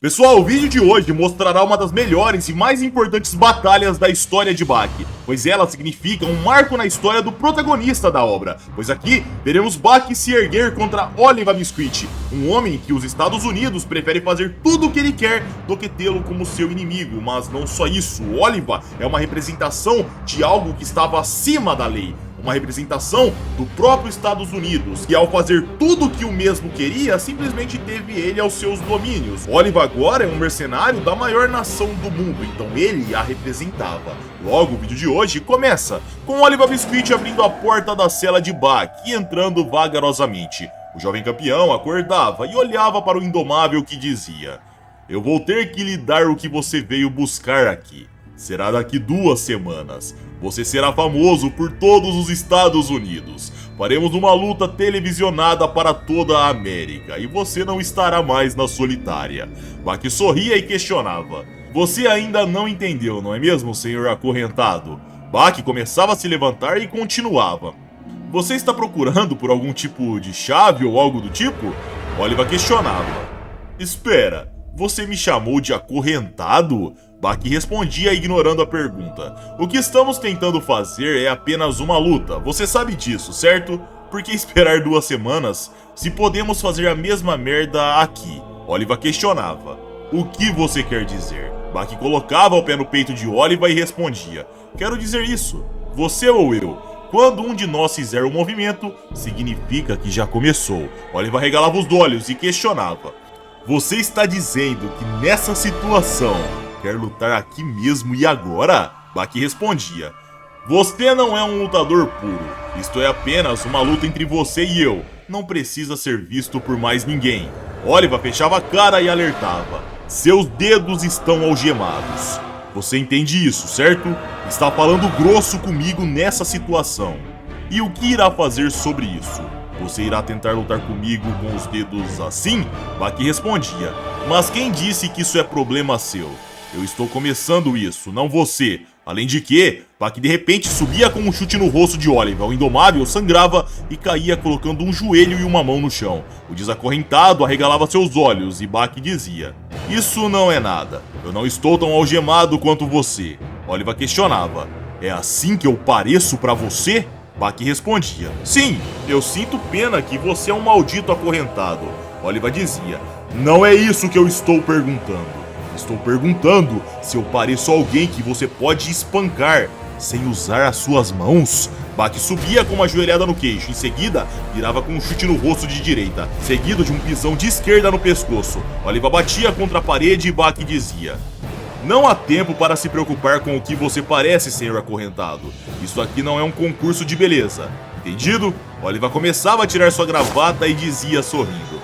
Pessoal, o vídeo de hoje mostrará uma das melhores e mais importantes batalhas da história de Baki, pois ela significa um marco na história do protagonista da obra, pois aqui veremos Baki se erguer contra Oliva Biscuit, um homem que os Estados Unidos prefere fazer tudo o que ele quer do que tê-lo como seu inimigo. Mas não só isso, Oliva é uma representação de algo que estava acima da lei. Uma representação do próprio Estados Unidos, que ao fazer tudo o que o mesmo queria, simplesmente teve ele aos seus domínios. Oliva agora é um mercenário da maior nação do mundo, então ele a representava. Logo, o vídeo de hoje começa com Oliva Biscuit abrindo a porta da cela de Baki e entrando vagarosamente. O jovem campeão acordava e olhava para o indomável que dizia: "Eu vou ter que lhe dar o que você veio buscar aqui. Será daqui 2 semanas. Você será famoso por todos os Estados Unidos. Faremos uma luta televisionada para toda a América e você não estará mais na solitária." Baki sorria e questionava: "Você ainda não entendeu, não é mesmo, senhor acorrentado?" Baki começava a se levantar e continuava: "Você está procurando por algum tipo de chave ou algo do tipo?" Oliva questionava: "Espera, você me chamou de acorrentado?" Baki respondia ignorando a pergunta: "O que estamos tentando fazer é apenas uma luta, você sabe disso, certo? Por que esperar 2 semanas se podemos fazer a mesma merda aqui?" Oliva questionava: "O que você quer dizer?" Baki colocava o pé no peito de Oliva e respondia: "Quero dizer isso, você ou eu. Quando um de nós fizer o movimento, significa que já começou." Oliva regalava os olhos e questionava: "Você está dizendo que nessa situação quer lutar aqui mesmo e agora?" Baki respondia: "Você não é um lutador puro. Isto é apenas uma luta entre você e eu. Não precisa ser visto por mais ninguém." Oliva fechava a cara e alertava: "Seus dedos estão algemados. Você entende isso, certo? Está falando grosso comigo nessa situação. E o que irá fazer sobre isso? Você irá tentar lutar comigo com os dedos assim?" Baki respondia: "Mas quem disse que isso é problema seu? Eu estou começando isso, não você." Além de que, Baki de repente subia com um chute no rosto de Oliva. O indomável sangrava e caía colocando um joelho e uma mão no chão. O desacorrentado arregalava seus olhos e Baki dizia: "Isso não é nada. Eu não estou tão algemado quanto você." Oliva questionava: "É assim que eu pareço pra você?" Baki respondia: "Sim, eu sinto pena que você é um maldito acorrentado." Oliva dizia: "Não é isso que eu estou perguntando. Estou perguntando se eu pareço alguém que você pode espancar sem usar as suas mãos." Baki subia com uma joelhada no queixo, em seguida virava com um chute no rosto de direita, seguido de um pisão de esquerda no pescoço. Oliva batia contra a parede e Baki dizia: "Não há tempo para se preocupar com o que você parece, senhor acorrentado. Isso aqui não é um concurso de beleza. Entendido?" Oliva começava a tirar sua gravata e dizia sorrindo: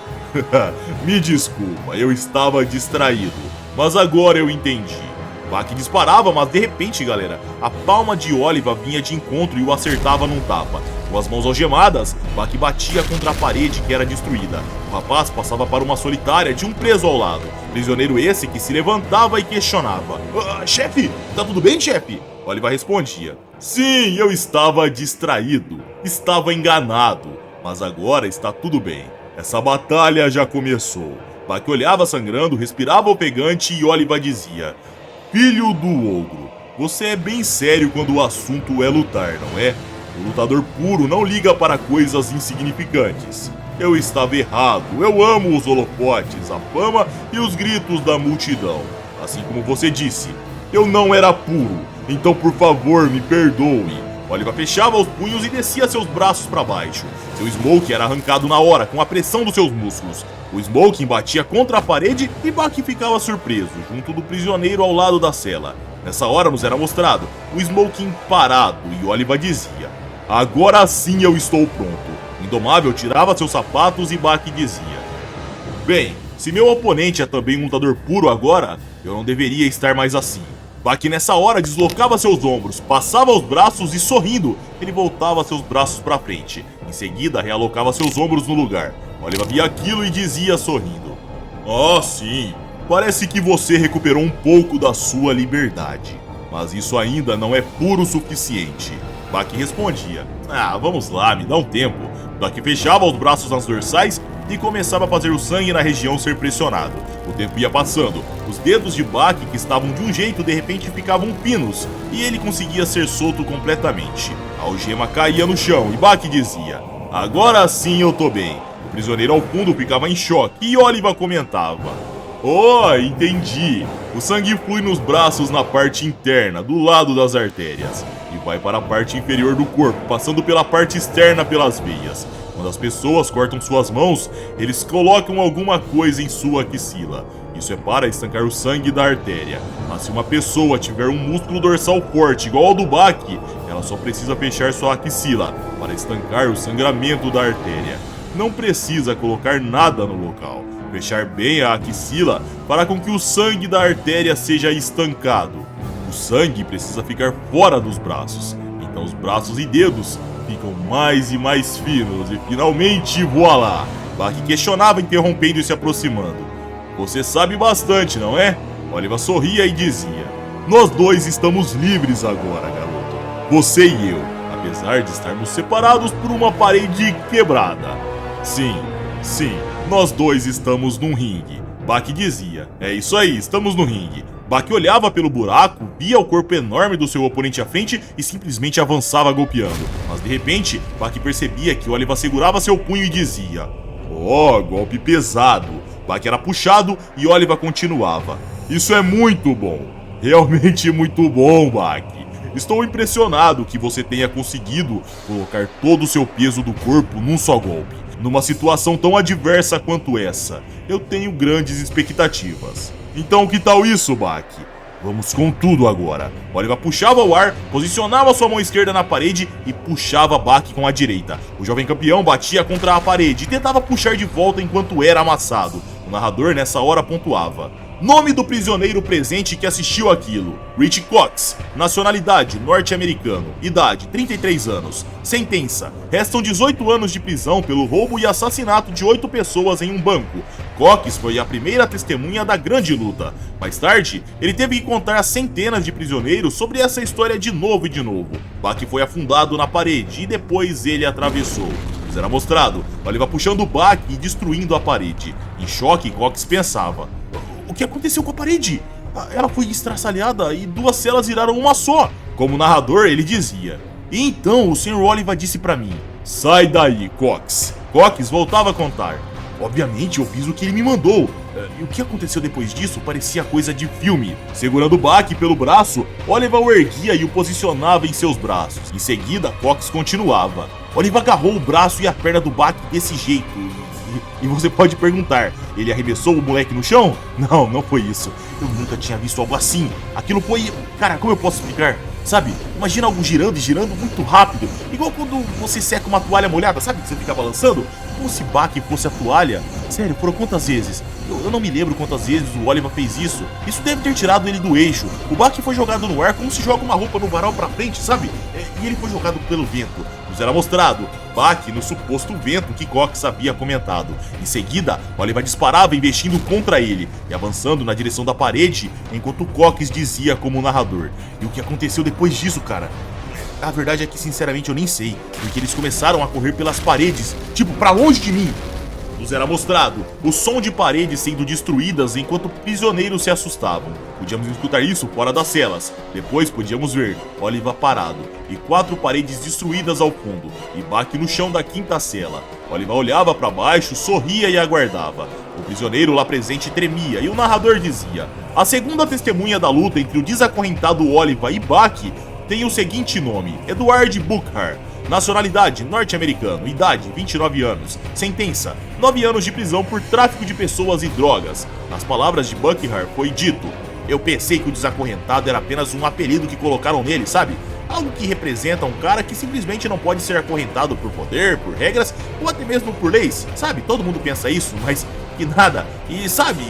"Me desculpa, eu estava distraído. Mas agora eu entendi." Baki disparava, mas de repente, galera, a palma de Oliva vinha de encontro e o acertava num tapa. Com as mãos algemadas, Baki batia contra a parede que era destruída. O rapaz passava para uma solitária de um preso ao lado. Prisioneiro esse que se levantava e questionava: "Chefe, tá tudo bem, chefe?" Oliva respondia: "Sim, eu estava distraído, estava enganado, mas agora está tudo bem. Essa batalha já começou." Baki olhava sangrando, respirava ofegante e Oliva dizia: "Filho do ogro, você é bem sério quando o assunto é lutar, não é? O lutador puro não liga para coisas insignificantes." Eu estava errado, eu amo os holofotes, a fama e os gritos da multidão. Assim como você disse, eu não era puro, então por favor me perdoe." Oliva fechava os punhos e descia seus braços para baixo. Seu smoke era arrancado na hora com a pressão dos seus músculos. O smoking batia contra a parede e Baki ficava surpreso, junto do prisioneiro ao lado da cela. Nessa hora nos era mostrado o smoking parado e Oliva dizia: "Agora sim eu estou pronto." O indomável tirava seus sapatos e Baki dizia: "Bem, se meu oponente é também um lutador puro agora, eu não deveria estar mais assim." Baki nessa hora deslocava seus ombros, passava os braços e sorrindo, ele voltava seus braços para frente. Em seguida realocava seus ombros no lugar. Oliva via aquilo e dizia sorrindo: "Ah, sim, parece que você recuperou um pouco da sua liberdade. Mas isso ainda não é puro o suficiente. Baki respondia: "Ah, vamos lá, me dá um tempo." Baki fechava os braços nas dorsais e começava a fazer o sangue na região ser pressionado. O tempo ia passando, os dedos de Baki, que estavam de um jeito, de repente ficavam pinos, e ele conseguia ser solto completamente. A algema caía no chão e Baki dizia: "Agora sim eu tô bem." O prisioneiro ao fundo ficava em choque e Oliva comentava: "Oh, entendi. O sangue flui nos braços na parte interna, do lado das artérias, e vai para a parte inferior do corpo, passando pela parte externa pelas veias. Quando as pessoas cortam suas mãos, eles colocam alguma coisa em sua axila. Isso é para estancar o sangue da artéria. Mas se uma pessoa tiver um músculo dorsal forte igual ao do Baki, ela só precisa fechar sua axila para estancar o sangramento da artéria. Não precisa colocar nada no local. Fechar bem a axila para com que o sangue da artéria seja estancado. O sangue precisa ficar fora dos braços, então os braços e dedos ficam mais e mais finos e finalmente, voilá!" Baki questionava, interrompendo e se aproximando: "Você sabe bastante, não é?" Oliva sorria e dizia: "Nós dois estamos livres agora, garoto. Você e eu, apesar de estarmos separados por uma parede quebrada. Sim, nós dois estamos num ringue." Baki dizia: "É isso aí, estamos no ringue." Baki olhava pelo buraco, via o corpo enorme do seu oponente à frente e simplesmente avançava golpeando. Mas de repente, Baki percebia que Oliva segurava seu punho e dizia: "Oh, golpe pesado." Baki era puxado e Oliva continuava: "Isso é muito bom. Realmente muito bom, Baki. Estou impressionado que você tenha conseguido colocar todo o seu peso do corpo num só golpe. Numa situação tão adversa quanto essa, eu tenho grandes expectativas. Então que tal isso, Baki? Vamos com tudo agora." Oliva puxava o ar, posicionava sua mão esquerda na parede e puxava Baki com a direita. O jovem campeão batia contra a parede e tentava puxar de volta enquanto era amassado. O narrador nessa hora pontuava: "Nome do prisioneiro presente que assistiu aquilo: Rich Cox. Nacionalidade: norte-americano. Idade: 33 anos. Sentença: restam 18 anos de prisão pelo roubo e assassinato de 8 pessoas em um banco. Cox foi a primeira testemunha da grande luta. Mais tarde, ele teve que contar a centenas de prisioneiros sobre essa história de novo e de novo. Baki foi afundado na parede e depois ele atravessou." Era mostrado Oliva puxando Baki e destruindo a parede. Em choque, Cox pensava: "O que aconteceu com a parede? Ela foi estraçalhada e 2 celas viraram uma só." Como narrador, ele dizia: "E então o Sr. Oliva disse pra mim: 'Sai daí, Cox.'" Cox voltava a contar: "Obviamente eu fiz o que ele me mandou. E o que aconteceu depois disso parecia coisa de filme." Segurando Baki pelo braço, Oliva o erguia e o posicionava em seus braços. Em seguida, Cox continuava: "Oliva agarrou o braço e a perna do Baki desse jeito. E você pode perguntar, ele arremessou o moleque no chão? Não foi isso. Eu nunca tinha visto algo assim. Aquilo foi... Cara, como eu posso explicar? Sabe, imagina algo girando e girando muito rápido. Igual quando você seca uma toalha molhada, sabe que você fica balançando? Como se Baki fosse a toalha. Sério, foram quantas vezes? Eu não me lembro quantas vezes o Oliva fez isso. Isso deve ter tirado ele do eixo. O Baki foi jogado no ar como se joga uma roupa no varal pra frente, sabe? E ele foi jogado pelo vento. Nos era mostrado Baki no suposto vento que Cox havia comentado. Em seguida, Oliva disparava investindo contra ele e avançando na direção da parede, enquanto Cox dizia como narrador: "E o que aconteceu depois disso, cara? A verdade é que sinceramente eu nem sei, porque eles começaram a correr pelas paredes, tipo, pra longe de mim." Nos era mostrado o som de paredes sendo destruídas enquanto prisioneiros se assustavam. Podíamos escutar isso fora das celas. Depois podíamos ver Oliva parado e 4 paredes destruídas ao fundo e Baki no chão da 5ª cela. Oliva olhava para baixo, sorria e aguardava. O prisioneiro lá presente tremia e o narrador dizia: "A segunda testemunha da luta entre o desacorrentado Oliva e Baki tem o seguinte nome: Edward Buchar. Nacionalidade: norte-americano. Idade: 29 anos. Sentença: 9 anos de prisão por tráfico de pessoas e drogas." Nas palavras de Buchar foi dito: "Eu pensei que o desacorrentado era apenas um apelido que colocaram nele, sabe? Algo que representa um cara que simplesmente não pode ser acorrentado por poder, por regras ou até mesmo por leis, sabe? Todo mundo pensa isso, mas que nada. E sabe,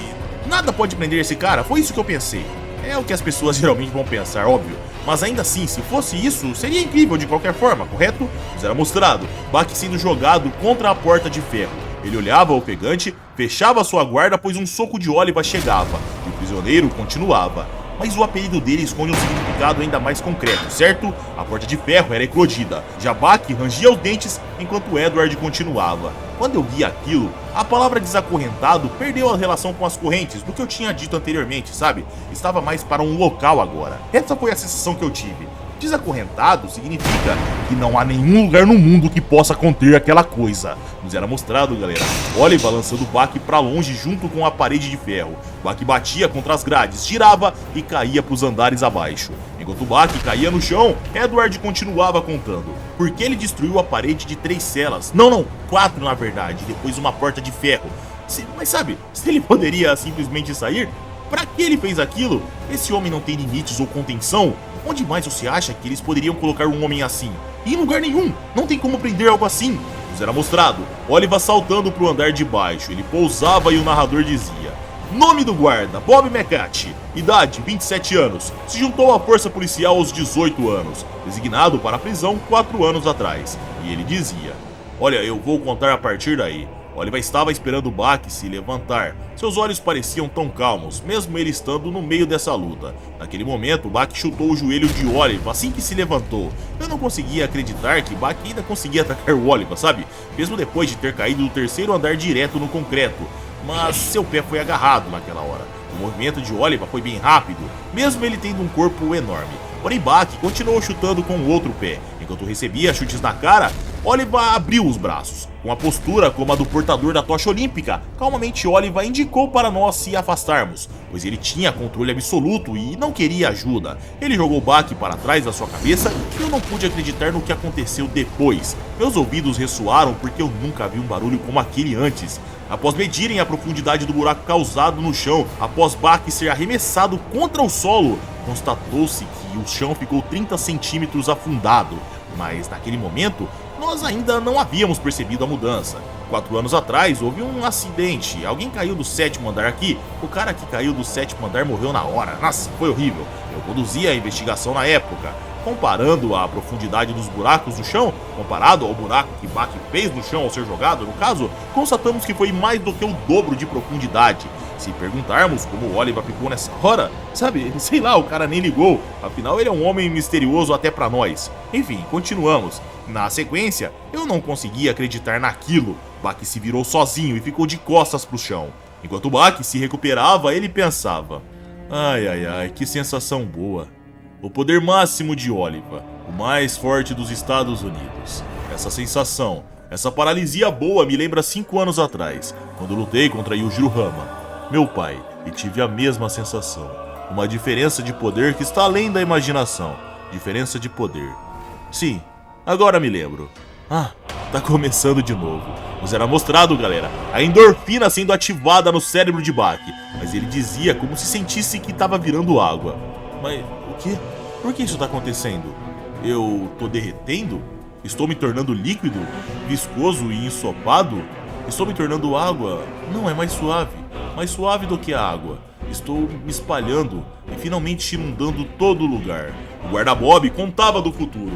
nada pode prender esse cara. Foi isso que eu pensei." É o que as pessoas geralmente vão pensar, óbvio. Mas ainda assim, se fosse isso, seria incrível de qualquer forma, correto? Mas era mostrado Baki sendo jogado contra a porta de ferro. Ele olhava ofegante, fechava sua guarda, pois um soco de Oliva chegava, e o prisioneiro continuava: mas o apelido dele esconde um significado ainda mais concreto, certo? A porta de ferro era eclodida. Já Bach rangia os dentes enquanto Edward continuava. Quando eu vi aquilo, a palavra desacorrentado perdeu a relação com as correntes do que eu tinha dito anteriormente, sabe? Estava mais para um local agora. Essa foi a sensação que eu tive. Desacorrentado significa que não há nenhum lugar no mundo que possa conter aquela coisa. Nos era mostrado, galera, Oliver lançando Bach para longe junto com a parede de ferro. Bach batia contra as grades, girava e caía para os andares abaixo. Enquanto Bach caía no chão, Edward continuava contando. Porque ele destruiu a parede de 3 celas. Não, 4 na verdade, depois uma porta de ferro. Mas sabe, se ele poderia simplesmente sair, pra que ele fez aquilo? Esse homem não tem limites ou contenção? Onde mais você acha que eles poderiam colocar um homem assim? Em lugar nenhum, não tem como prender algo assim. Nos era mostrado, Oliver saltando pro andar de baixo, ele pousava e o narrador dizia: nome do guarda, Bob McCarthy, idade 27 anos, se juntou à força policial aos 18 anos, designado para a prisão 4 anos atrás. E ele dizia: olha, eu vou contar a partir daí. Oliver estava esperando Bach se levantar. Seus olhos pareciam tão calmos, mesmo ele estando no meio dessa luta. Naquele momento, Bach chutou o joelho de Oliver assim que se levantou. Eu não conseguia acreditar que Bach ainda conseguia atacar o Oliver, sabe? Mesmo depois de ter caído do 3º andar direto no concreto. Mas seu pé foi agarrado naquela hora. O movimento de Oliver foi bem rápido, mesmo ele tendo um corpo enorme. Porém, Bach continuou chutando com o outro pé. Enquanto recebia chutes na cara, Oliver abriu os braços. Com a postura como a do portador da tocha olímpica, calmamente Oliver indicou para nós se afastarmos, pois ele tinha controle absoluto e não queria ajuda. Ele jogou Bach para trás da sua cabeça e eu não pude acreditar no que aconteceu depois. Meus ouvidos ressoaram porque eu nunca vi um barulho como aquele antes. Após medirem a profundidade do buraco causado no chão, após Bach ser arremessado contra o solo, constatou-se que o chão ficou 30 centímetros afundado. Mas naquele momento, nós ainda não havíamos percebido a mudança. 4 anos atrás houve um acidente, alguém caiu do 7º andar aqui, o cara que caiu do 7º andar morreu na hora, nossa, foi horrível. Eu conduzia a investigação na época. Comparando a profundidade dos buracos do chão, comparado ao buraco que Bach fez no chão ao ser jogado, no caso, constatamos que foi mais do que o dobro de profundidade. Se perguntarmos como o Oliver ficou nessa hora, sabe, sei lá, o cara nem ligou, afinal ele é um homem misterioso até pra nós. Enfim, continuamos. Na sequência, eu não conseguia acreditar naquilo. Bach se virou sozinho e ficou de costas pro chão. Enquanto Bach se recuperava, ele pensava: ai, que sensação boa. O poder máximo de Oliver, o mais forte dos Estados Unidos. Essa sensação, essa paralisia boa me lembra 5 anos atrás, quando lutei contra Yujiro Hama, meu pai, e tive a mesma sensação. Uma diferença de poder que está além da imaginação. Diferença de poder. Sim, agora me lembro. Tá começando de novo. Nos era mostrado, galera, a endorfina sendo ativada no cérebro de Bach, mas ele dizia como se sentisse que estava virando água. Mas o quê? Por que isso tá acontecendo? Eu tô derretendo? Estou me tornando líquido? Viscoso e ensopado? Estou me tornando água? Não, é mais suave do que a água. Estou me espalhando e finalmente inundando todo o lugar. O guarda-Bob contava do futuro.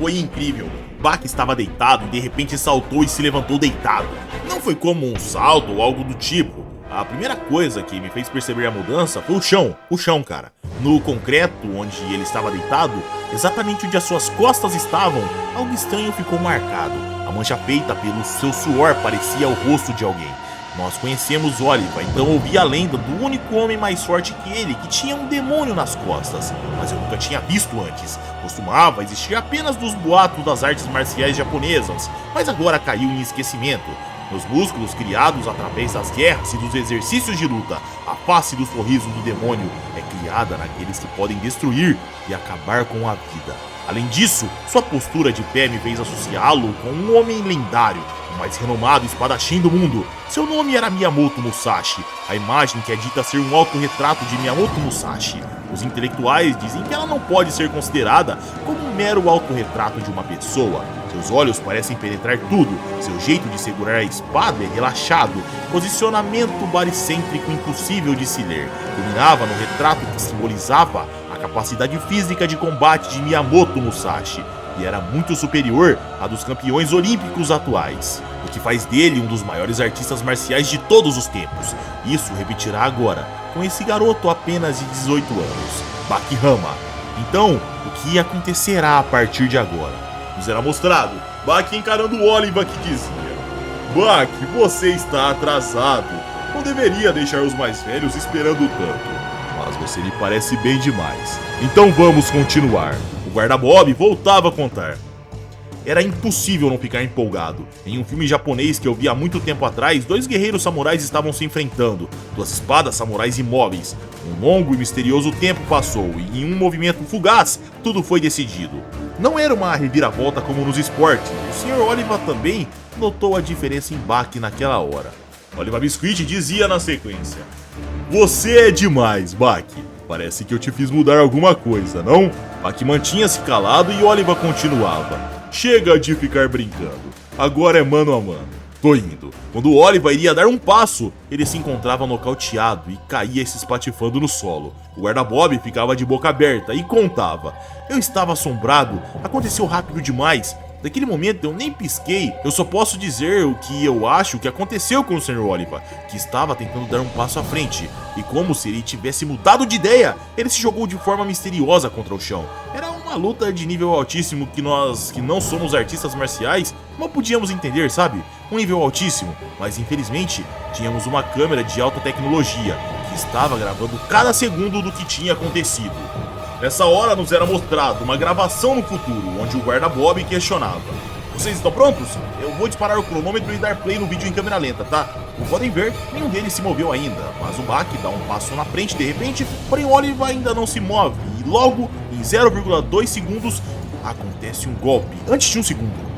Foi incrível. Bach estava deitado e de repente saltou e se levantou deitado. Não foi como um salto ou algo do tipo. A primeira coisa que me fez perceber a mudança foi o chão, cara. No concreto onde ele estava deitado, exatamente onde as suas costas estavam, algo estranho ficou marcado. A mancha feita pelo seu suor parecia o rosto de alguém. Nós conhecemos Oliver, então ouvi a lenda do único homem mais forte que ele, que tinha um demônio nas costas, mas eu nunca tinha visto antes. Costumava existir apenas dos boatos das artes marciais japonesas, mas agora caiu em esquecimento. Meus músculos, criados através das guerras e dos exercícios de luta, a face do sorriso do demônio é criada naqueles que podem destruir e acabar com a vida. Além disso, sua postura de pé me fez associá-lo com um homem lendário, o mais renomado espadachim do mundo. Seu nome era Miyamoto Musashi, a imagem que é dita ser um autorretrato de Miyamoto Musashi. Os intelectuais dizem que ela não pode ser considerada como um mero autorretrato de uma pessoa. Seus olhos parecem penetrar tudo, seu jeito de segurar a espada é relaxado, posicionamento baricêntrico impossível de se ler. Dominava no retrato que simbolizava a capacidade física de combate de Miyamoto Musashi, e era muito superior à dos campeões olímpicos atuais. o que faz dele um dos maiores artistas marciais de todos os tempos. Isso repetirá agora, com esse garoto apenas de 18 anos, Baki Hama. Então, o que acontecerá a partir de agora? Nos será mostrado Baki encarando o Oliva que dizia: Baki, você está atrasado. Não deveria deixar os mais velhos esperando tanto. Mas você me parece bem demais. Então vamos continuar. O guarda Bob voltava a contar. Era impossível não ficar empolgado. Em um filme japonês que eu vi há muito tempo atrás, dois guerreiros samurais estavam se enfrentando. Duas espadas samurais imóveis. Um longo e misterioso tempo passou e em um movimento fugaz, tudo foi decidido. Não era uma reviravolta como nos esportes. O Sr. Oliva também notou a diferença em Baki naquela hora. Oliva Biscuit dizia na sequência: Você é demais, Baki. Parece que eu te fiz mudar alguma coisa, não? Baki mantinha-se calado e Oliva continuava: Chega de ficar brincando. Agora é mano a mano. Tô indo. Quando Oliva iria dar um passo, ele se encontrava nocauteado e caía se espatifando no solo. O guarda Bob ficava de boca aberta e contava. Eu estava assombrado. Aconteceu rápido demais. Naquele momento eu nem pisquei. Eu só posso dizer o que eu acho que aconteceu com o Sr. Oliva, que estava tentando dar um passo à frente, e como se ele tivesse mudado de ideia, ele se jogou de forma misteriosa contra o chão. Era uma luta de nível altíssimo que nós, que não somos artistas marciais, não podíamos entender, sabe? Um nível altíssimo, mas infelizmente tínhamos uma câmera de alta tecnologia que estava gravando cada segundo do que tinha acontecido. Nessa hora nos era mostrado uma gravação no futuro, onde o guarda Bob questionava: Vocês estão prontos? Eu vou disparar o cronômetro e dar play no vídeo em câmera lenta, tá? Como podem ver, nenhum deles se moveu ainda, mas o Baki dá um passo na frente de repente, porém o Oliva ainda não se move, e logo, em 0,2 segundos, acontece um golpe, antes de um segundo.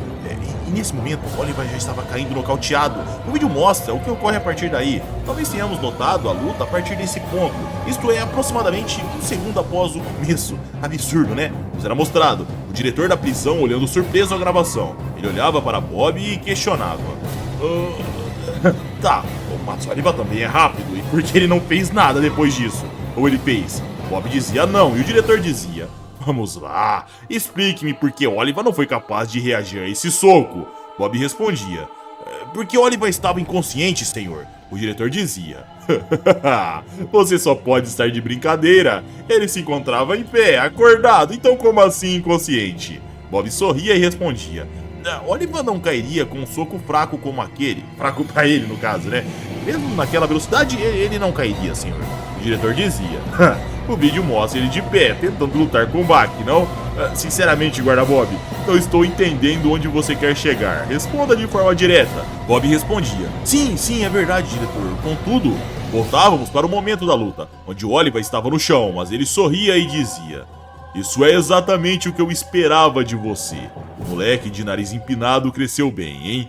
E nesse momento, Oliva já estava caindo nocauteado. O vídeo mostra o que ocorre a partir daí. Talvez tenhamos notado a luta a partir desse ponto. Isto é, aproximadamente um segundo após o começo. Absurdo, né? Nos era mostrado o diretor da prisão olhando surpreso a gravação. Ele olhava para Bob e questionava: Tá, o Mats Oliva também é rápido, e por que ele não fez nada depois disso? Ou ele fez? Bob dizia não, e o diretor dizia: Vamos lá, explique-me por que Oliva não foi capaz de reagir a esse soco. Bob respondia: Porque Oliva estava inconsciente, senhor. O diretor dizia: Você só pode estar de brincadeira. Ele se encontrava em pé, acordado, então como assim inconsciente? Bob sorria e respondia: Oliva não cairia com um soco fraco como aquele. Fraco pra ele, no caso, né? Mesmo naquela velocidade, ele não cairia, senhor. O diretor dizia: O vídeo mostra ele de pé, tentando lutar com o Baki, não? Sinceramente, guarda Bob, não estou entendendo onde você quer chegar. Responda de forma direta. Bob respondia: Sim, é verdade, diretor. Contudo, voltávamos para o momento da luta, onde Oliva estava no chão, mas ele sorria e dizia: Isso é exatamente o que eu esperava de você. O moleque de nariz empinado cresceu bem, hein?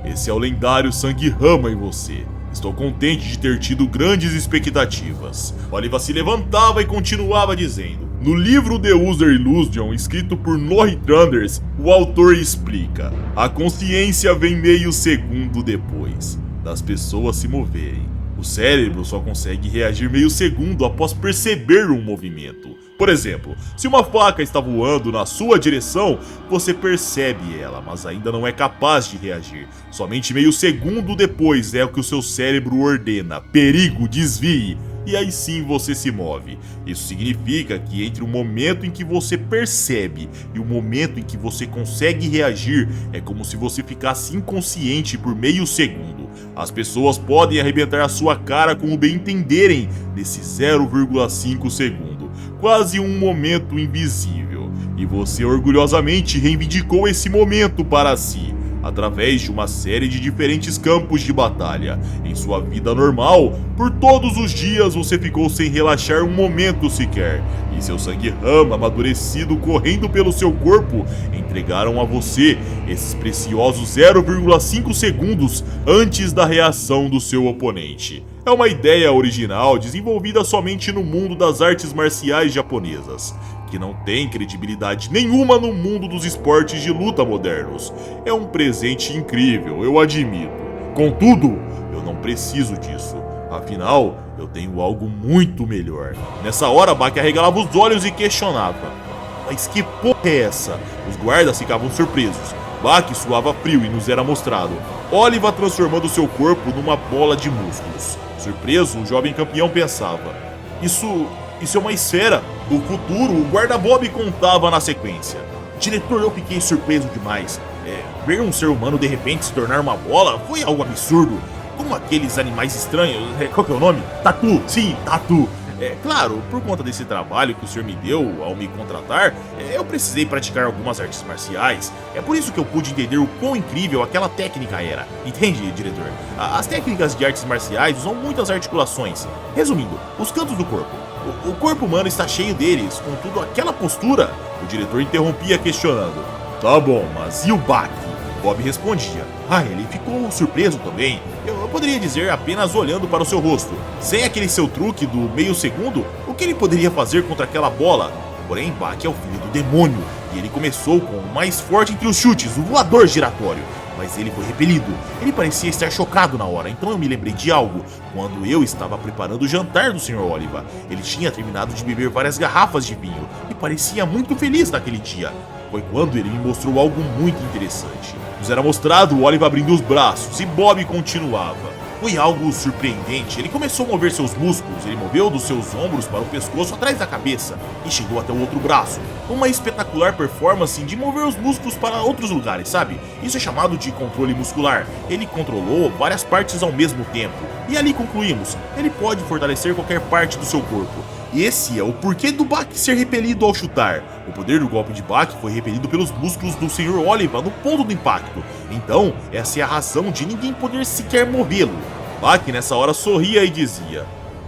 Esse é o lendário sangue Hama em você. Estou contente de ter tido grandes expectativas. Oliva se levantava e continuava dizendo: No livro The User Illusion, escrito por Norrie Thunders, o autor explica: a consciência vem meio segundo depois das pessoas se moverem. O cérebro só consegue reagir meio segundo após perceber um movimento. Por exemplo, se uma faca está voando na sua direção, você percebe ela, mas ainda não é capaz de reagir. Somente meio segundo depois é o que o seu cérebro ordena: perigo, desvie. E aí sim você se move. Isso significa que entre o momento em que você percebe e o momento em que você consegue reagir, é como se você ficasse inconsciente por meio segundo. As pessoas podem arrebentar a sua cara como bem entenderem nesse 0,5 segundo. Quase um momento invisível. E você orgulhosamente reivindicou esse momento para si, através de uma série de diferentes campos de batalha. Em sua vida normal, por todos os dias você ficou sem relaxar um momento sequer, e seu sangue Hama amadurecido correndo pelo seu corpo entregaram a você esses preciosos 0,5 segundos antes da reação do seu oponente. É uma ideia original desenvolvida somente no mundo das artes marciais japonesas, que não tem credibilidade nenhuma no mundo dos esportes de luta modernos. É um presente incrível, eu admito. Contudo, eu não preciso disso. Afinal, eu tenho algo muito melhor. Nessa hora, Baki arregalava os olhos e questionava: Mas que porra é essa? Os guardas ficavam surpresos. Bach suava frio e nos era mostrado Oliva transformando seu corpo numa bola de músculos. Surpreso, o jovem campeão pensava: Isso é uma esfera. O futuro, o guarda-Bob contava na sequência. Diretor, eu fiquei surpreso demais. Ver um ser humano de repente se tornar uma bola foi algo absurdo. Como aqueles animais estranhos. Qual que é o nome? Tatu, sim, Tatu. Claro, por conta desse trabalho que o senhor me deu ao me contratar, eu precisei praticar algumas artes marciais. É por isso que eu pude entender o quão incrível aquela técnica era. Entende, diretor? As técnicas de artes marciais usam muitas articulações. Resumindo, os cantos do corpo. O corpo humano está cheio deles, contudo aquela postura. O diretor interrompia questionando: Tá bom, mas e o Bach? Bob respondia: ele ficou surpreso também. Eu poderia dizer apenas olhando para o seu rosto. Sem aquele seu truque do meio segundo, o que ele poderia fazer contra aquela bola? Porém, Bach é o filho do demônio, e ele começou com o mais forte entre os chutes, o voador giratório. Mas ele foi repelido. Ele parecia estar chocado na hora, então eu me lembrei de algo. Quando eu estava preparando o jantar do Sr. Oliva, ele tinha terminado de beber várias garrafas de vinho e parecia muito feliz naquele dia. Foi quando ele me mostrou algo muito interessante. Nos era mostrado o Oliva abrindo os braços e Bob continuava. Foi algo surpreendente. Ele começou a mover seus músculos, ele moveu dos seus ombros para o pescoço atrás da cabeça e chegou até o outro braço. Uma espetacular performance de mover os músculos para outros lugares, sabe? Isso é chamado de controle muscular. Ele controlou várias partes ao mesmo tempo. E ali concluímos, ele pode fortalecer qualquer parte do seu corpo. Esse é o porquê do Bach ser repelido ao chutar. O poder do golpe de Bach foi repelido pelos músculos do Sr. Oliva no ponto do impacto. Então, essa é a razão de ninguém poder sequer movê-lo. Bach nessa hora sorria e dizia: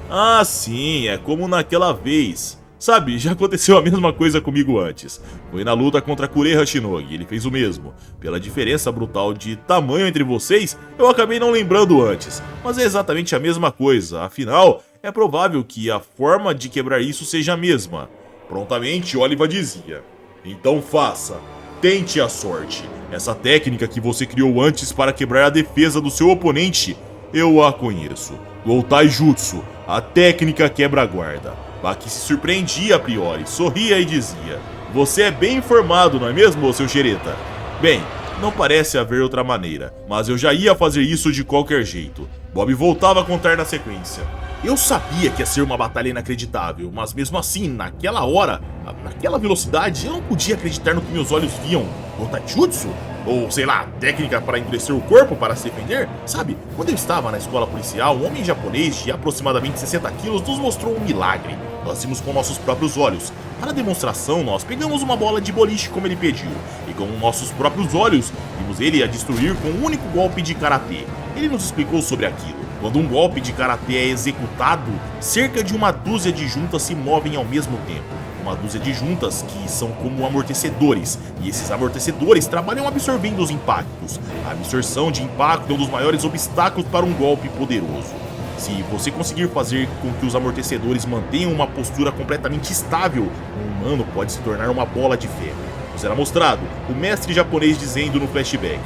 Ah, sim, é como naquela vez. Sabe, já aconteceu a mesma coisa comigo antes. Foi na luta contra Kurei Hashinogi, ele fez o mesmo. Pela diferença brutal de tamanho entre vocês, eu acabei não lembrando antes. Mas é exatamente a mesma coisa, afinal, é provável que a forma de quebrar isso seja a mesma. Prontamente, Oliva dizia: Então faça, tente a sorte. Essa técnica que você criou antes para quebrar a defesa do seu oponente, eu a conheço. Goutai Jutsu, a técnica quebra-guarda. Bach se surpreendia a priori, sorria e dizia: Você é bem informado, não é mesmo, seu xereta? Bem, não parece haver outra maneira, mas eu já ia fazer isso de qualquer jeito. Bob voltava a contar na sequência. Eu sabia que ia ser uma batalha inacreditável, mas mesmo assim, naquela hora, naquela velocidade, eu não podia acreditar no que meus olhos viam. Goutai Jutsu? Ou, sei lá, técnica para endurecer o corpo para se defender? Sabe, quando eu estava na escola policial, um homem japonês de aproximadamente 60 quilos nos mostrou um milagre. Nós vimos com nossos próprios olhos. Para a demonstração, nós pegamos uma bola de boliche como ele pediu, e com nossos próprios olhos, vimos ele a destruir com um único golpe de karatê. Ele nos explicou sobre aquilo. Quando um golpe de karatê é executado, cerca de uma dúzia de juntas se movem ao mesmo tempo. Uma dúzia de juntas que são como amortecedores, e esses amortecedores trabalham absorvendo os impactos. A absorção de impacto é um dos maiores obstáculos para um golpe poderoso. Se você conseguir fazer com que os amortecedores mantenham uma postura completamente estável, um humano pode se tornar uma bola de ferro. Nos era mostrado o mestre japonês dizendo no flashback: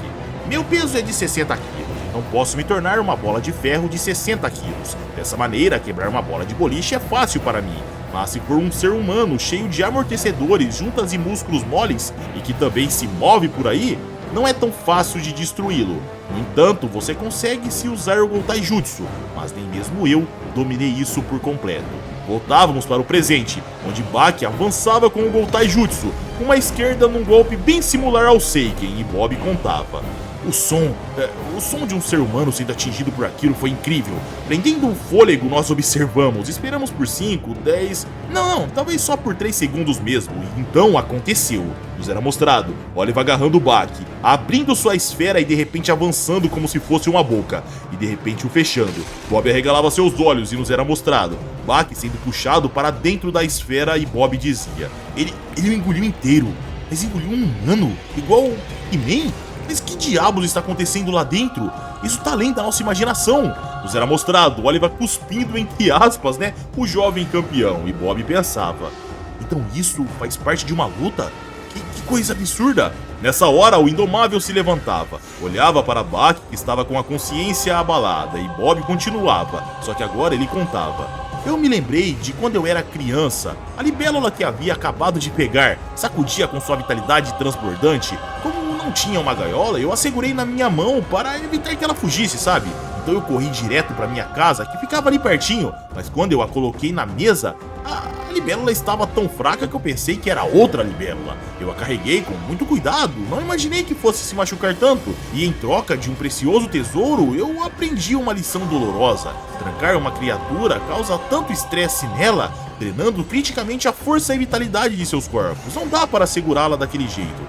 Meu peso é de 60 quilos, não posso me tornar uma bola de ferro de 60 quilos. Dessa maneira, quebrar uma bola de boliche é fácil para mim. Mas se for um ser humano cheio de amortecedores, juntas e músculos moles, e que também se move por aí, não é tão fácil de destruí-lo. No entanto, você consegue se usar o Goutai Jutsu, mas nem mesmo eu dominei isso por completo. Voltávamos para o presente, onde Bach avançava com o Goutai Jutsu, com uma esquerda num golpe bem similar ao Seiken, e Bob contava. O som de um ser humano sendo atingido por aquilo foi incrível. Prendendo o fôlego, nós observamos, esperamos por 5, 10... Não, talvez só por 3 segundos mesmo, e então aconteceu. Nos era mostrado Oliva agarrando o Bach, abrindo sua esfera e de repente avançando como se fosse uma boca, e de repente o fechando. Bob arregalava seus olhos e nos era mostrado Bach sendo puxado para dentro da esfera e Bob dizia: Ele o engoliu inteiro, mas engoliu um humano, igual He-Man? Mas que diabos está acontecendo lá dentro? Isso tá além da nossa imaginação. Nos era mostrado Oliva cuspindo, entre aspas, o jovem campeão, e Bob pensava: Então isso faz parte de uma luta? Que coisa absurda! Nessa hora, o Indomável se levantava, olhava para Bach, que estava com a consciência abalada, e Bob continuava, só que agora ele contava: Eu me lembrei de quando eu era criança, a libélula que havia acabado de pegar sacudia com sua vitalidade transbordante como não não tinha uma gaiola, eu a segurei na minha mão para evitar que ela fugisse, sabe? Então eu corri direto para minha casa, que ficava ali pertinho, mas quando eu a coloquei na mesa, a libélula estava tão fraca que eu pensei que era outra libélula. Eu a carreguei com muito cuidado, não imaginei que fosse se machucar tanto, e em troca de um precioso tesouro, eu aprendi uma lição dolorosa. Trancar uma criatura causa tanto estresse nela, drenando criticamente a força e vitalidade de seus corpos. Não dá para segurá-la daquele jeito.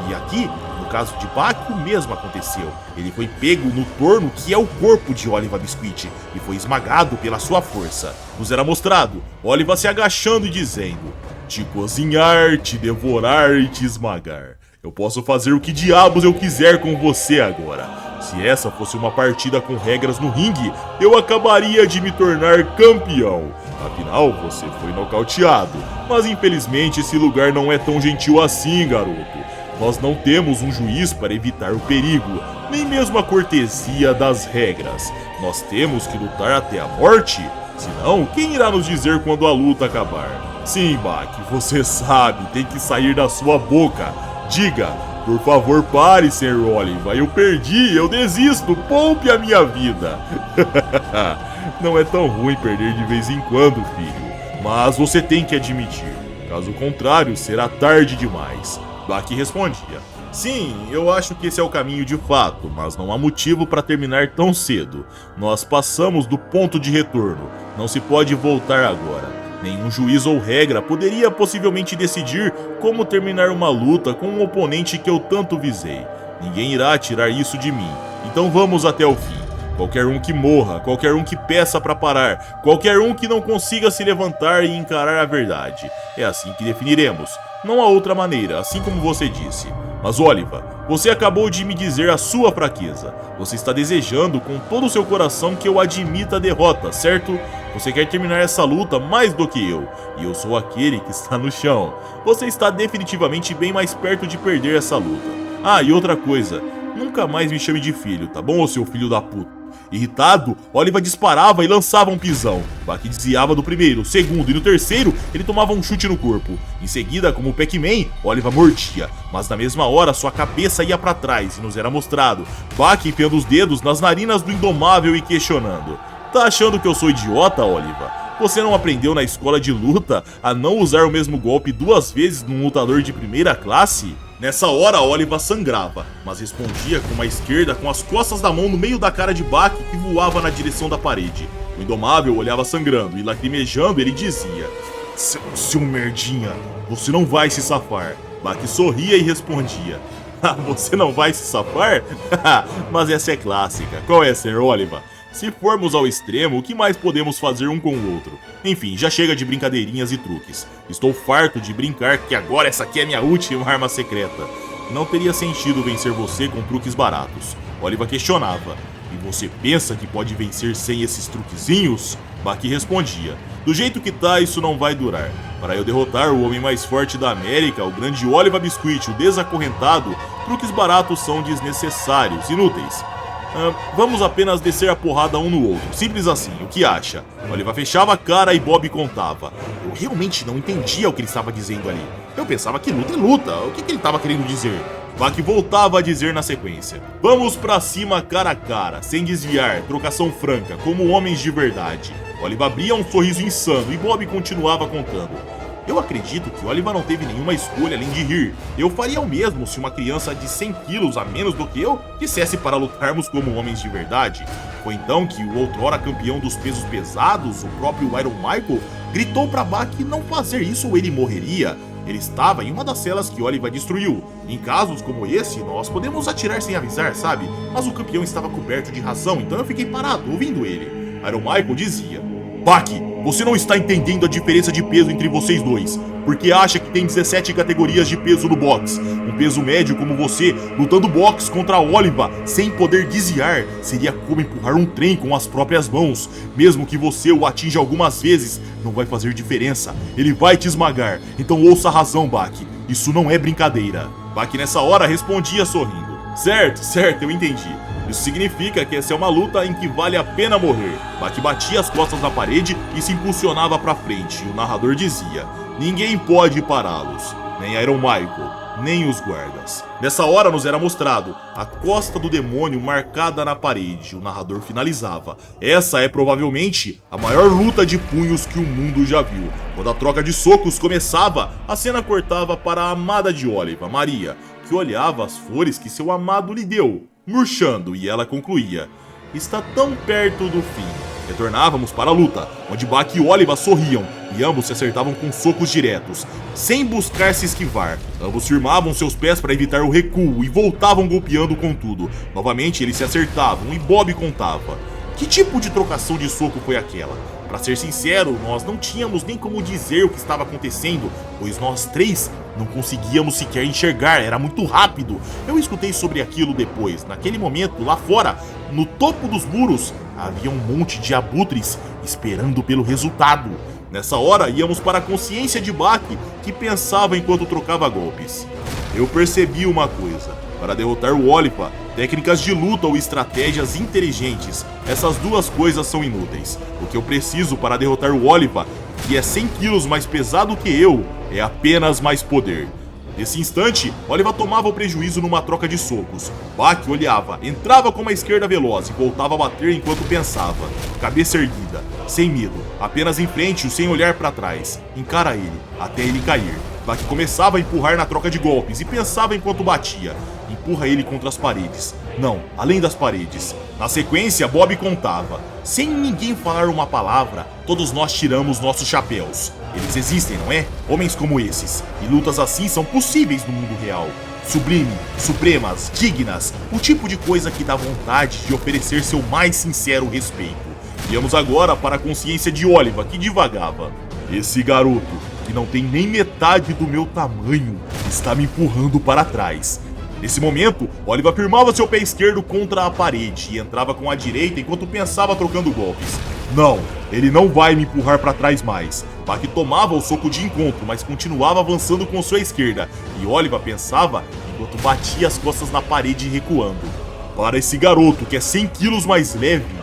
E aqui, no caso de Bak, o mesmo aconteceu. Ele foi pego no torno que é o corpo de Oliva Biscuit e foi esmagado pela sua força. Nos era mostrado Oliva se agachando e dizendo: te cozinhar, te devorar e te esmagar. Eu posso fazer o que diabos eu quiser com você agora. Se essa fosse uma partida com regras no ringue, eu acabaria de me tornar campeão. Afinal, você foi nocauteado. Mas infelizmente esse lugar não é tão gentil assim, garoto. Nós não temos um juiz para evitar o perigo, nem mesmo a cortesia das regras. Nós temos que lutar até a morte. Senão, quem irá nos dizer quando a luta acabar? Sim, Bak, você sabe, tem que sair da sua boca. Diga, por favor, pare, Sr. Oliva. Eu perdi, eu desisto, poupe a minha vida. Não é tão ruim perder de vez em quando, filho. Mas você tem que admitir. Caso contrário, será tarde demais. Bak respondia: sim, eu acho que esse é o caminho de fato, mas não há motivo para terminar tão cedo. Nós passamos do ponto de retorno, não se pode voltar agora. Nenhum juiz ou regra poderia possivelmente decidir como terminar uma luta com um oponente que eu tanto visei. Ninguém irá tirar isso de mim, então vamos até o fim. Qualquer um que morra, qualquer um que peça para parar, qualquer um que não consiga se levantar e encarar a verdade. É assim que definiremos. Não há outra maneira, assim como você disse. Mas Oliva, você acabou de me dizer a sua fraqueza. Você está desejando com todo o seu coração que eu admita a derrota, certo? Você quer terminar essa luta mais do que eu, e eu sou aquele que está no chão. Você está definitivamente bem mais perto de perder essa luta. Ah, e outra coisa, nunca mais me chame de filho, tá bom, ô seu filho da puta? Irritado, Oliva disparava e lançava um pisão. Bak desviava do primeiro, segundo e no terceiro ele tomava um chute no corpo. Em seguida, como o Pac-Man, Oliva mordia, mas na mesma hora sua cabeça ia para trás e nos era mostrado Bak enfiando os dedos nas narinas do Indomável e questionando: tá achando que eu sou idiota, Oliva? Você não aprendeu na escola de luta a não usar o mesmo golpe 2 vezes num lutador de primeira classe? Nessa hora, Oliva sangrava, mas respondia com uma esquerda com as costas da mão no meio da cara de Bak que voava na direção da parede. O Indomável olhava sangrando e lacrimejando ele dizia: seu merdinha, você não vai se safar. Bak sorria e respondia: você não vai se safar? Mas essa é clássica. Qual é, Sr. Oliva? Se formos ao extremo, o que mais podemos fazer um com o outro? Enfim, já chega de brincadeirinhas e truques. Estou farto de brincar que agora essa aqui é minha última arma secreta. Não teria sentido vencer você com truques baratos. Oliva questionava: e você pensa que pode vencer sem esses truquezinhos? Bak respondia: do jeito que tá, isso não vai durar. Para eu derrotar o homem mais forte da América, o grande Oliva Biscuit, o desacorrentado, truques baratos são desnecessários, inúteis. Vamos apenas descer a porrada um no outro, simples assim, o que acha? Oliva fechava a cara e Bob contava: eu realmente não entendia o que ele estava dizendo ali. Eu pensava que luta é luta, o que ele estava querendo dizer? Bak voltava a dizer na sequência: vamos pra cima cara a cara, sem desviar, trocação franca, como homens de verdade. Oliva abria um sorriso insano e Bob continuava contando: eu acredito que Oliva não teve nenhuma escolha além de rir. Eu faria o mesmo se uma criança de 100 quilos a menos do que eu dissesse para lutarmos como homens de verdade. Foi então que o outrora campeão dos pesos pesados, o próprio Iron Michael, gritou para Bak não fazer isso ou ele morreria. Ele estava em uma das celas que Oliva destruiu. Em casos como esse, nós podemos atirar sem avisar, sabe? Mas o campeão estava coberto de razão, então eu fiquei parado, ouvindo ele. Iron Michael dizia: Bak, você não está entendendo a diferença de peso entre vocês dois, porque acha que tem 17 categorias de peso no boxe. Um peso médio como você, lutando boxe contra Oliva sem poder desviar, seria como empurrar um trem com as próprias mãos. Mesmo que você o atinja algumas vezes, não vai fazer diferença. Ele vai te esmagar, então ouça a razão, Bak. Isso não é brincadeira. Bak nessa hora respondia sorrindo: certo, eu entendi. Isso significa que essa é uma luta em que vale a pena morrer. Bak batia as costas na parede e se impulsionava pra frente. E o narrador dizia: ninguém pode pará-los, nem Iron Michael. nem os guardas. Nessa hora nos era mostrado a costa do demônio marcada na parede. O narrador finalizava: essa é provavelmente a maior luta de punhos que o mundo já viu. Quando a troca de socos começava, a cena cortava para a amada de Oliva, Maria, que olhava as flores que seu amado lhe deu, murchando, e ela concluía: está tão perto do fim. Retornávamos para a luta, onde Bach e Oliva sorriam e ambos se acertavam com socos diretos, sem buscar se esquivar. Ambos firmavam seus pés para evitar o recuo e voltavam golpeando com tudo. Novamente eles se acertavam e Bob contava. Que tipo de trocação de soco foi aquela? Pra ser sincero, nós não tínhamos nem como dizer o que estava acontecendo, pois nós três não conseguíamos sequer enxergar, era muito rápido. Eu escutei sobre aquilo depois. Naquele momento, lá fora, no topo dos muros, havia um monte de abutres esperando pelo resultado. Nessa hora, íamos para a consciência de Bach, que pensava enquanto trocava golpes. Eu percebi uma coisa: para derrotar o Oliva, técnicas de luta ou estratégias inteligentes, essas duas coisas são inúteis. O que eu preciso para derrotar o Oliva, que é 100 quilos mais pesado que eu, é apenas mais poder. Nesse instante, Oliva tomava o prejuízo numa troca de socos. Bach olhava, entrava com uma esquerda veloz e voltava a bater enquanto pensava. Cabeça erguida, sem medo, apenas em frente, sem olhar para trás. Encara ele, até ele cair. Bach começava a empurrar na troca de golpes e pensava enquanto batia. Empurra ele contra as paredes. Não, além das paredes. Na sequência, Bob contava. Sem ninguém falar uma palavra, todos nós tiramos nossos chapéus. Eles existem, não é? Homens como esses. E lutas assim são possíveis no mundo real. Sublime, supremas, dignas. O tipo de coisa que dá vontade de oferecer seu mais sincero respeito. Viemos agora para a consciência de Oliva, que divagava. Esse garoto, que não tem nem metade do meu tamanho, está me empurrando para trás. Nesse momento, Oliva firmava seu pé esquerdo contra a parede e entrava com a direita enquanto pensava trocando golpes. Não, ele não vai me empurrar para trás mais. Bach tomava o soco de encontro, mas continuava avançando com sua esquerda, e Oliva pensava enquanto batia as costas na parede recuando. Para esse garoto que é 100 quilos mais leve,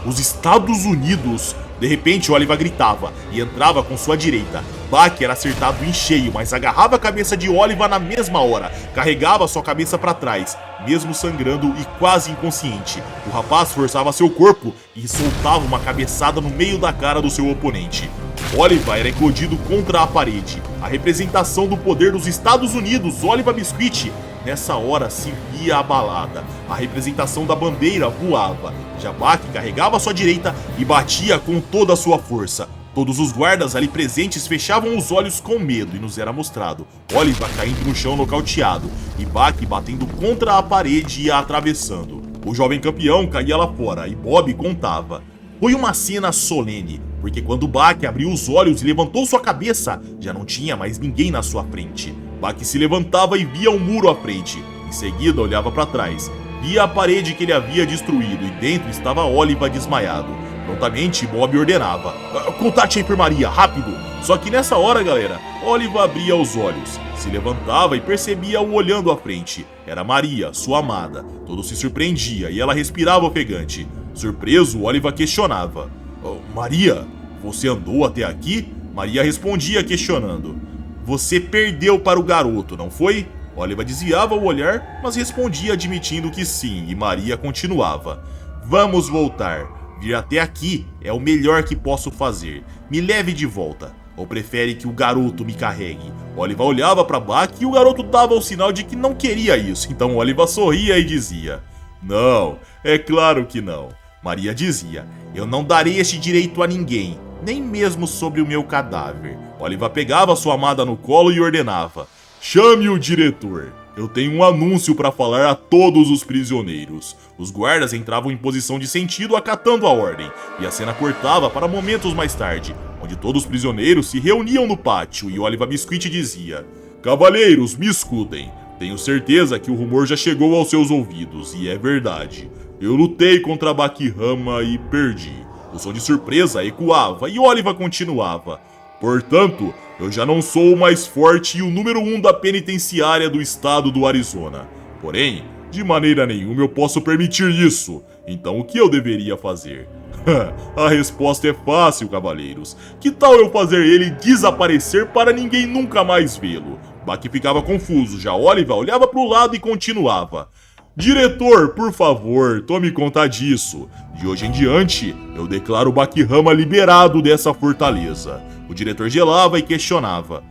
os Estados Unidos... De repente, Oliva gritava e entrava com sua direita. Bach era acertado em cheio, mas agarrava a cabeça de Oliva na mesma hora. Carregava sua cabeça para trás, mesmo sangrando e quase inconsciente. O rapaz forçava seu corpo e soltava uma cabeçada no meio da cara do seu oponente. Oliva era eclodido contra a parede. A representação do poder dos Estados Unidos, Oliva Biscuit, nessa hora se via abalada. A representação da bandeira voava. Já Bach carregava a sua direita e batia com toda a sua força. Todos os guardas ali presentes fechavam os olhos com medo e nos era mostrado Oliva caindo no chão nocauteado e Bach batendo contra a parede e a atravessando. O jovem campeão caía lá fora e Bob contava. Foi uma cena solene, porque quando Bach abriu os olhos e levantou sua cabeça, já não tinha mais ninguém na sua frente. Bach se levantava e via um muro à frente. Em seguida olhava para trás, via a parede que ele havia destruído e dentro estava Oliva desmaiado. Prontamente Bob ordenava: contate a enfermaria, rápido! Só que nessa hora, galera, Oliva abria os olhos, se levantava e percebia-o olhando à frente. Era Maria, sua amada. Todo se surpreendia e ela respirava ofegante. Surpreso, Oliva questionava: Maria, você andou até aqui? Maria respondia questionando: você perdeu para o garoto, não foi? Oliva desviava o olhar, mas respondia admitindo que sim, e Maria continuava: vamos voltar. Vir até aqui é o melhor que posso fazer. Me leve de volta. Ou prefere que o garoto me carregue? Oliva olhava para Bach e o garoto dava o sinal de que não queria isso. Então Oliva sorria e dizia: não, é claro que não. Maria dizia: eu não darei este direito a ninguém, nem mesmo sobre o meu cadáver. Oliva pegava sua amada no colo e ordenava: chame o diretor. Eu tenho um anúncio para falar a todos os prisioneiros. Os guardas entravam em posição de sentido acatando a ordem, e a cena cortava para momentos mais tarde, onde todos os prisioneiros se reuniam no pátio e Oliva Biscuit dizia: cavalheiros, me escutem. Tenho certeza que o rumor já chegou aos seus ouvidos, e é verdade. Eu lutei contra Bakihama e perdi. O som de surpresa ecoava e Oliva continuava: portanto, eu já não sou o mais forte e o número 1 da penitenciária do estado do Arizona. Porém, de maneira nenhuma eu posso permitir isso. Então o que eu deveria fazer? A resposta é fácil, cavaleiros. Que tal eu fazer ele desaparecer para ninguém nunca mais vê-lo? Bach ficava confuso, já Oliver olhava para o lado e continuava. Diretor, por favor, tome conta disso. De hoje em diante, eu declaro Bakihama liberado dessa fortaleza. O diretor gelava e questionava.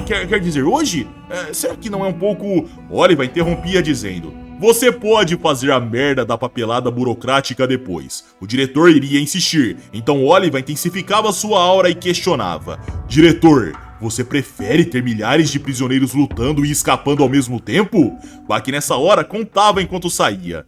Quer dizer, hoje? Será que não é um pouco... Oliver interrompia dizendo. Você pode fazer a merda da papelada burocrática depois. O diretor iria insistir, então Oliver intensificava sua aura e questionava. Diretor, você prefere ter milhares de prisioneiros lutando e escapando ao mesmo tempo? Bach nessa hora contava enquanto saía.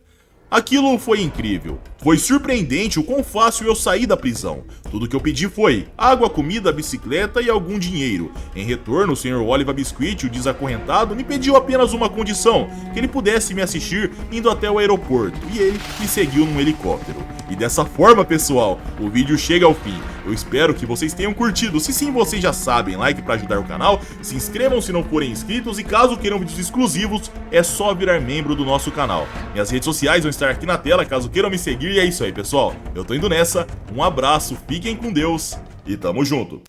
Aquilo foi incrível. Foi surpreendente o quão fácil eu saí da prisão. Tudo que eu pedi foi água, comida, bicicleta e algum dinheiro. Em retorno, o Sr. Oliver Biscuit, o desacorrentado, me pediu apenas uma condição, que ele pudesse me assistir indo até o aeroporto, e ele me seguiu num helicóptero. E dessa forma, pessoal, o vídeo chega ao fim. Eu espero que vocês tenham curtido. Se sim, vocês já sabem, like para ajudar o canal, se inscrevam se não forem inscritos e caso queiram vídeos exclusivos, é só virar membro do nosso canal. Minhas redes sociais vão estar aqui na tela caso queiram me seguir e é isso aí, pessoal. Eu tô indo nessa, um abraço, fiquem com Deus e tamo junto.